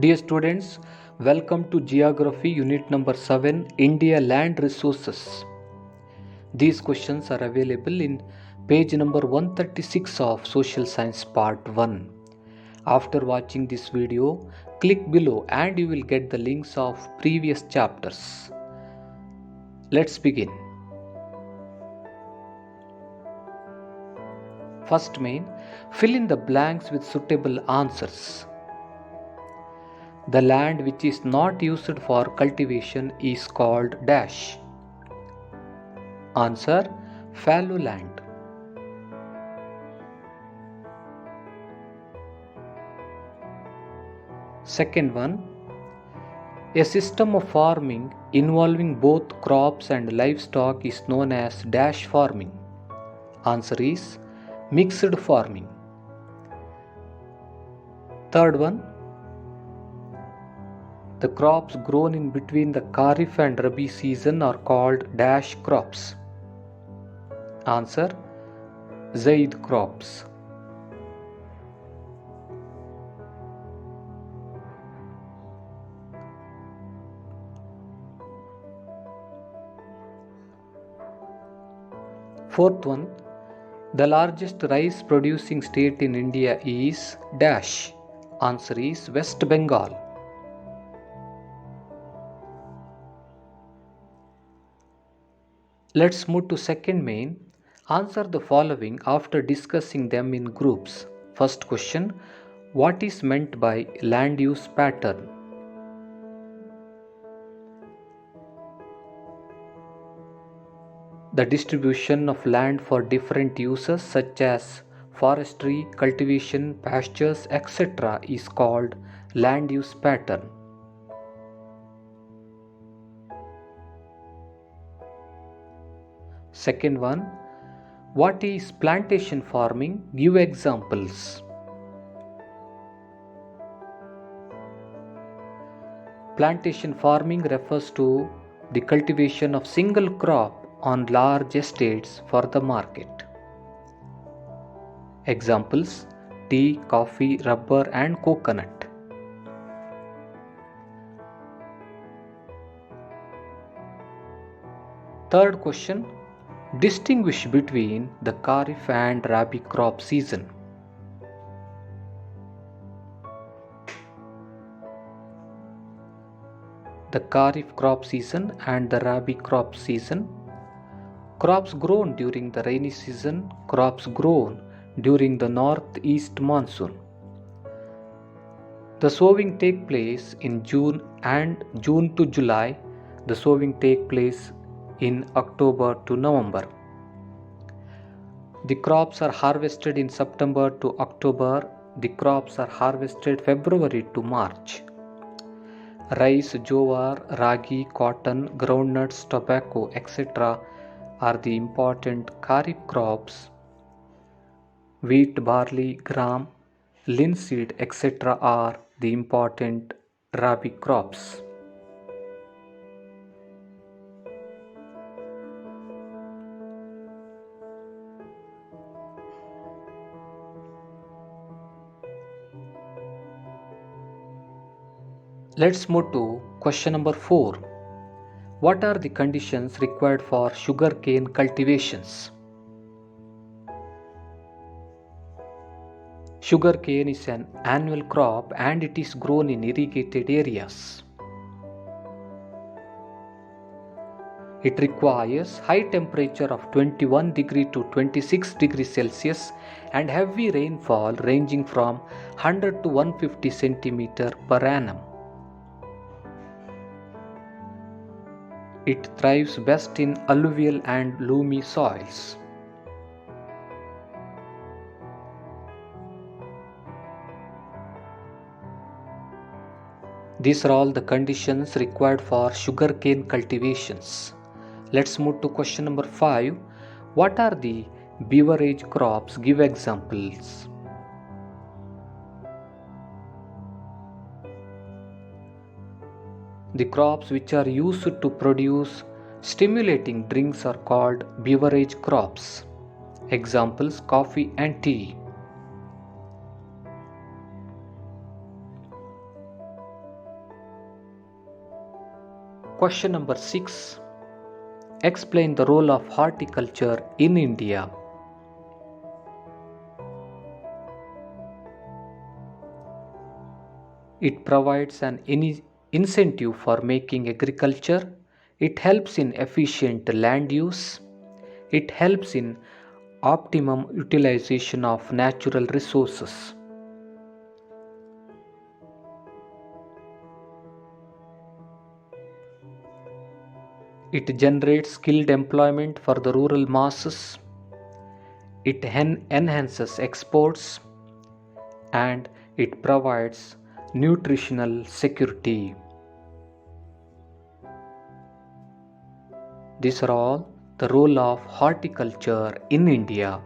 Dear students, welcome to Geography Unit number 7, India Land Resources. These questions are available in page number 136 of Social Science Part 1. After watching this video, click below and you will get the links of previous chapters. Let's begin. First main, fill in the blanks with suitable answers. The land which is not used for cultivation is called dash. Answer: fallow land. Second one, a system of farming involving both crops and livestock is known as dash farming. Answer is mixed farming. Third one, the crops grown in between the Kharif and Rabi season are called dash crops. Answer: Zaid crops. Fourth one, the largest rice producing state in India is dash. Answer is West Bengal. Let's move to second main. Answer the following after discussing them in groups. First question, what is meant by land use pattern? The distribution of land for different uses such as forestry, cultivation, pastures, etc. is called land use pattern. Second one, what is plantation farming? Give examples. Plantation farming refers to the cultivation of single crop on large estates for the market. Examples: tea, coffee, rubber and coconut. Third question, distinguish between the Kharif and Rabi crop season. The Kharif crop season and the Rabi crop season. Crops grown during the rainy season, crops grown during the northeast monsoon. The sowing take place in June and June to July. The sowing take place in October to November. The crops are harvested in September to October. The crops are harvested February to March. Rice, jowar, ragi, cotton, groundnuts, tobacco, etc. are the important Kharif crops. Wheat, barley, gram, linseed, etc. are the important Rabi crops. Let's move to question number 4. What are the conditions required for sugarcane cultivations? Sugarcane is an annual crop and it is grown in irrigated areas. It requires high temperature of 21 degree to 26 degrees Celsius and heavy rainfall ranging from 100 to 150 centimeter per annum. It thrives best in alluvial and loamy soils. These are all the conditions required for sugarcane cultivations. Let's move to question number 5. What are the beverage crops? Give examples. The crops which are used to produce stimulating drinks are called beverage crops. Examples: coffee and tea. Question number 6. Explain the role of horticulture in India. It provides an incentive for making agriculture. It helps in efficient land use. It helps in optimum utilization of natural resources. It generates skilled employment for the rural masses. It enhances exports, and it provides nutritional security. These are all the role of horticulture in India.